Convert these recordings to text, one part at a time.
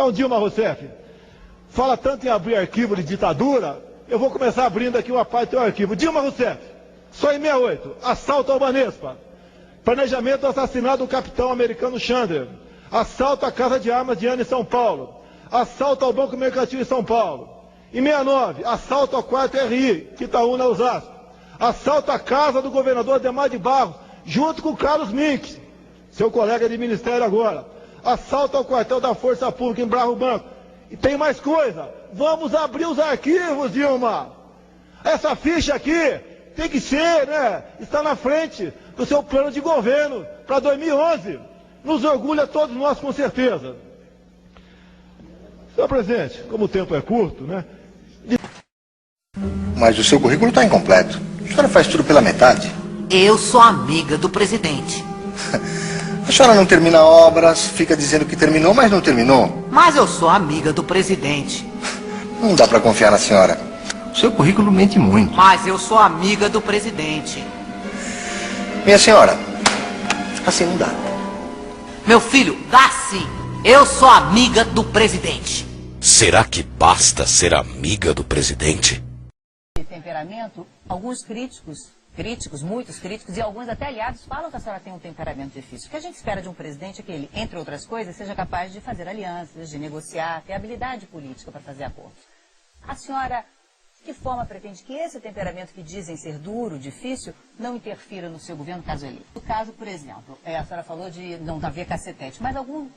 Então, Dilma Rousseff, fala tanto em abrir arquivo de ditadura, eu vou começar abrindo aqui uma parte do teu arquivo. Dilma Rousseff, só em 68, assalto ao Banespa, planejamento do assassinato do capitão americano Chandler, assalto à Casa de Armas de Ana em São Paulo, assalto ao Banco Mercantil em São Paulo. Em 69, assalto ao quarto RI, Quitaúna, Osasco. Assalto à casa do governador Ademar de Barros, junto com Carlos Mink, seu colega de ministério agora. Assalto ao quartel da Força Pública em Barro Branco. E tem mais coisa. Vamos abrir os arquivos, Dilma. Essa ficha aqui tem que ser, né? Está na frente do seu plano de governo para 2011. Nos orgulha todos nós, com certeza. Senhor presidente, como o tempo é curto, né? Mas o seu currículo está incompleto. A senhora faz tudo pela metade. Eu sou amiga do presidente. A senhora não termina obras, fica dizendo que terminou, mas não terminou. Mas eu sou amiga do presidente. Não dá para confiar na senhora. O seu currículo mente muito. Mas eu sou amiga do presidente. Minha senhora, assim não dá. Meu filho, dá sim. Eu sou amiga do presidente. Será que basta ser amiga do presidente? Temperamento, alguns críticos, muitos críticos e alguns até aliados falam que a senhora tem um temperamento difícil. O que a gente espera de um presidente é que ele, entre outras coisas, seja capaz de fazer alianças, de negociar, ter habilidade política para fazer acordos. A senhora, de que forma pretende que esse temperamento que dizem ser duro, difícil, não interfira no seu governo, caso eleito? No caso, por exemplo, a senhora falou de não haver cacetete, mas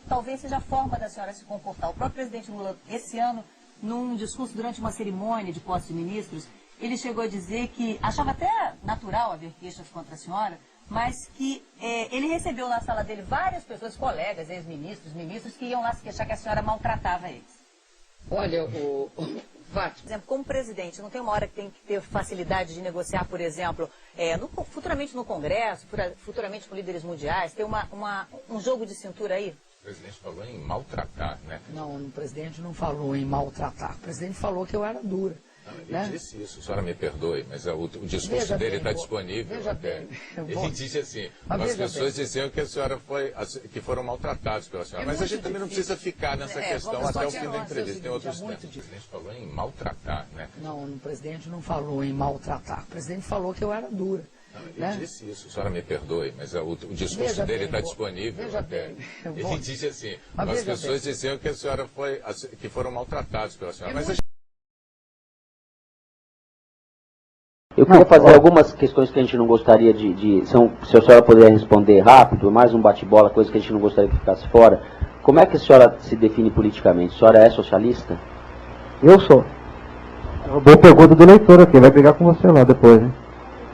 talvez seja a forma da senhora se comportar. O próprio presidente Lula, esse ano, num discurso durante uma cerimônia de posse de ministros, ele chegou a dizer que achava até natural haver queixas contra a senhora, mas que ele recebeu na sala dele várias pessoas, colegas, ex-ministros, ministros, que iam lá se queixar que a senhora maltratava eles. Olha, Por exemplo, como presidente, não tem uma hora que tem que ter facilidade de negociar, por exemplo, futuramente no Congresso, futuramente com líderes mundiais, ter um jogo de cintura aí? O presidente falou em maltratar, né? Não, o presidente não falou em maltratar. O presidente falou que eu era dura. Ele disse isso, a senhora me perdoe, mas o discurso dele está disponível. Ele disse assim, as pessoas diziam que a senhora que foram maltratados pela senhora, mas a gente também não precisa ficar nessa questão até o fim da entrevista. Tem outros temas. O presidente falou em maltratar, né? Não, o presidente não falou em maltratar. O presidente falou que eu era dura. Ele disse isso, a senhora me perdoe, mas o discurso dele está disponível. Ele disse assim, as pessoas diziam que a senhora que foram maltratados pela senhora, mas a gente... Eu queria fazer algumas questões que a gente não gostaria se a senhora puder responder rápido, mais um bate-bola, coisa que a gente não gostaria que ficasse fora. Como é que a senhora se define politicamente? A senhora é socialista? Eu sou. É uma boa pergunta do leitor aqui, vai brigar com você lá depois, né?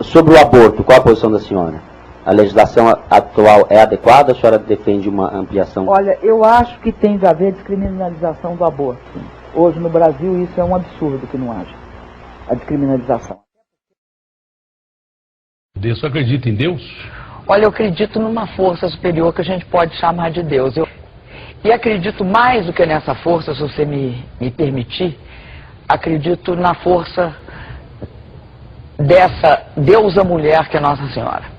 Sobre o aborto, qual a posição da senhora? A legislação atual é adequada ou a senhora defende uma ampliação? Olha, eu acho que tem de haver descriminalização do aborto. Hoje no Brasil isso é um absurdo que não haja. A descriminalização. Você acredita em Deus? Olha, eu acredito numa força superior que a gente pode chamar de Deus. E acredito mais do que nessa força, se você me permitir, acredito na força dessa deusa mulher que é Nossa Senhora.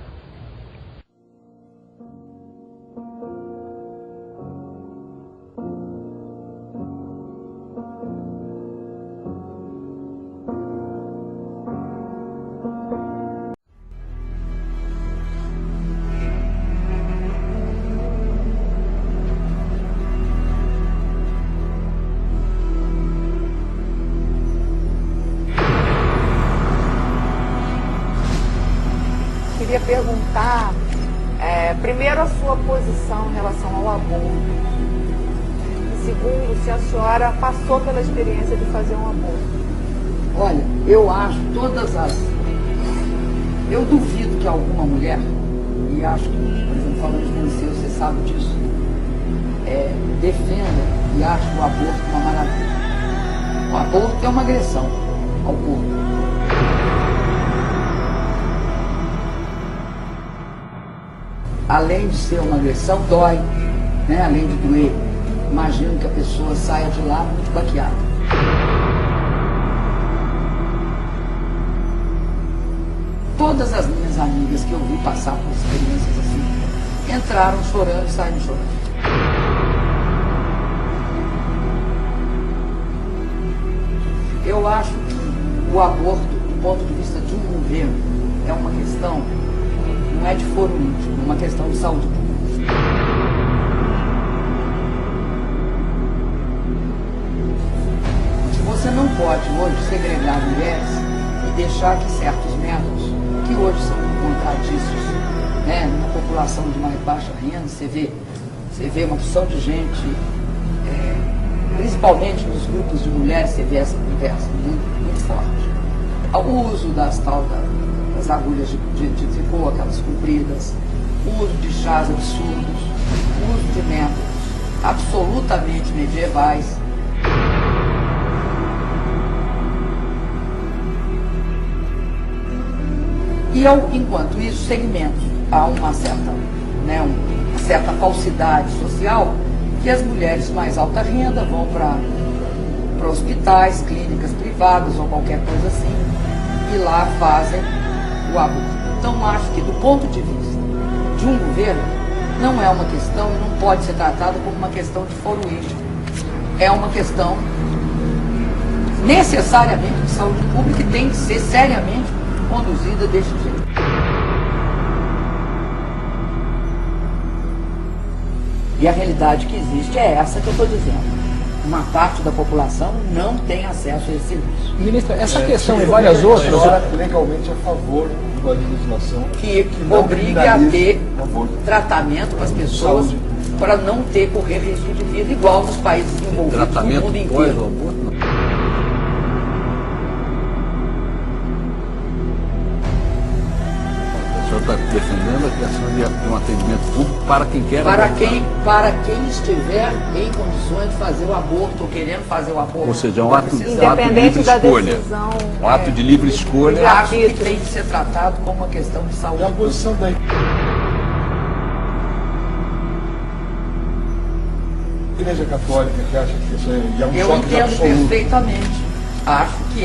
Queria perguntar, primeiro, a sua posição em relação ao aborto. E segundo, se a senhora passou pela experiência de fazer um aborto. Olha, eu acho eu duvido que alguma mulher, e acho que, por exemplo, falando de você, você sabe disso, defenda e ache o aborto uma maravilha. O aborto é uma agressão ao corpo. Além de ser uma agressão, dói, né? Além de doer. Imagino que a pessoa saia de lá muito baqueada. Todas as minhas amigas que eu vi passar por experiências assim, entraram chorando e saíram chorando. eu acho que o aborto, do ponto de vista de um governo, é uma questão, não é de foro íntimo, é uma questão de saúde pública. Você não pode hoje segregar mulheres e deixar que certos métodos, que hoje são contradiços, né, numa população de mais baixa renda, você vê uma opção de gente, principalmente nos grupos de mulheres, você vê essa conversa muito forte. O uso das agulhas de tricô, aquelas compridas, o uso de chás absurdos, o uso de métodos absolutamente medievais. E enquanto isso, segmento a uma certa falsidade social, que as mulheres de mais alta renda vão para hospitais, clínicas privadas ou qualquer coisa assim, e lá fazem o aborto. Então acho que do ponto de vista de um governo, não é uma questão, não pode ser tratada como uma questão de foro íntimo. É uma questão necessariamente de saúde pública e tem que ser seriamente conduzida deste jeito. E a realidade que existe é essa que eu estou dizendo. Uma parte da população não tem acesso a esse serviço. Ministra, essa questão e várias outras... legalmente a favor de uma legislação que obrigue a ter tratamento para as pessoas, para não correr risco de vida, igual nos países desenvolvidos no mundo inteiro. O senhor está defendendo a criação de um atendimento público para quem quer para quem estiver em condições de fazer o aborto ou querendo fazer o aborto. Ou seja, um ato de livre escolha. Um ato de livre escolha. Eu acho que tem que ser tratado como uma questão de saúde. É a posição da Igreja Católica, que acha que isso é um Eu entendo perfeitamente. Acho que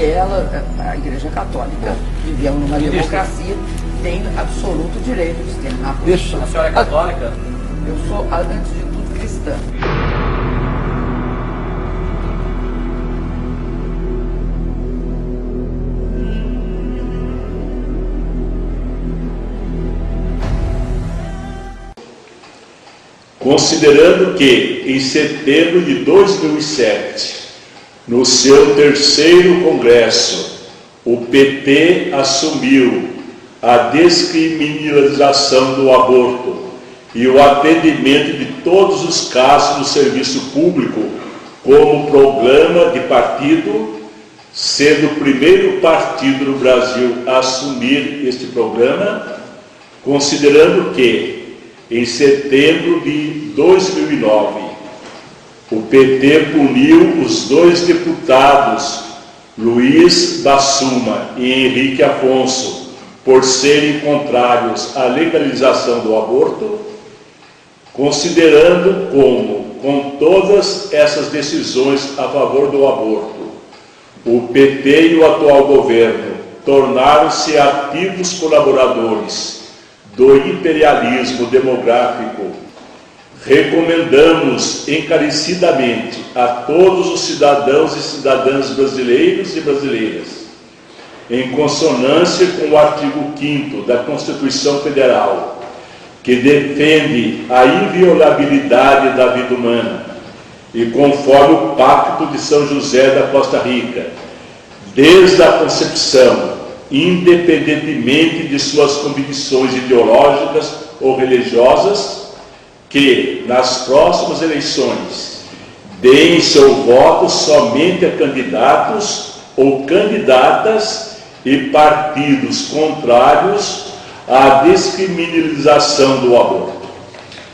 a Igreja Católica, vivendo numa democracia, tem absoluto direito de externar a posição. A senhora é católica? Eu sou, antes de tudo, cristã. Considerando que, em setembro de 2007, no seu terceiro congresso, o PT assumiu a descriminalização do aborto e o atendimento de todos os casos no serviço público como programa de partido, sendo o primeiro partido no Brasil a assumir este programa, considerando que, em setembro de 2009, o PT puniu os dois deputados, Luiz Bassuma e Henrique Afonso, por serem contrários à legalização do aborto, considerando como, com todas essas decisões a favor do aborto, o PT e o atual governo tornaram-se ativos colaboradores do imperialismo demográfico, recomendamos encarecidamente a todos os cidadãos e cidadãs brasileiros e brasileiras, em consonância com o artigo 5º da Constituição Federal, que defende a inviolabilidade da vida humana, e conforme o Pacto de São José da Costa Rica, desde a concepção, independentemente de suas convicções ideológicas ou religiosas, que, nas próximas eleições, deem seu voto somente a candidatos ou candidatas e partidos contrários à descriminalização do aborto.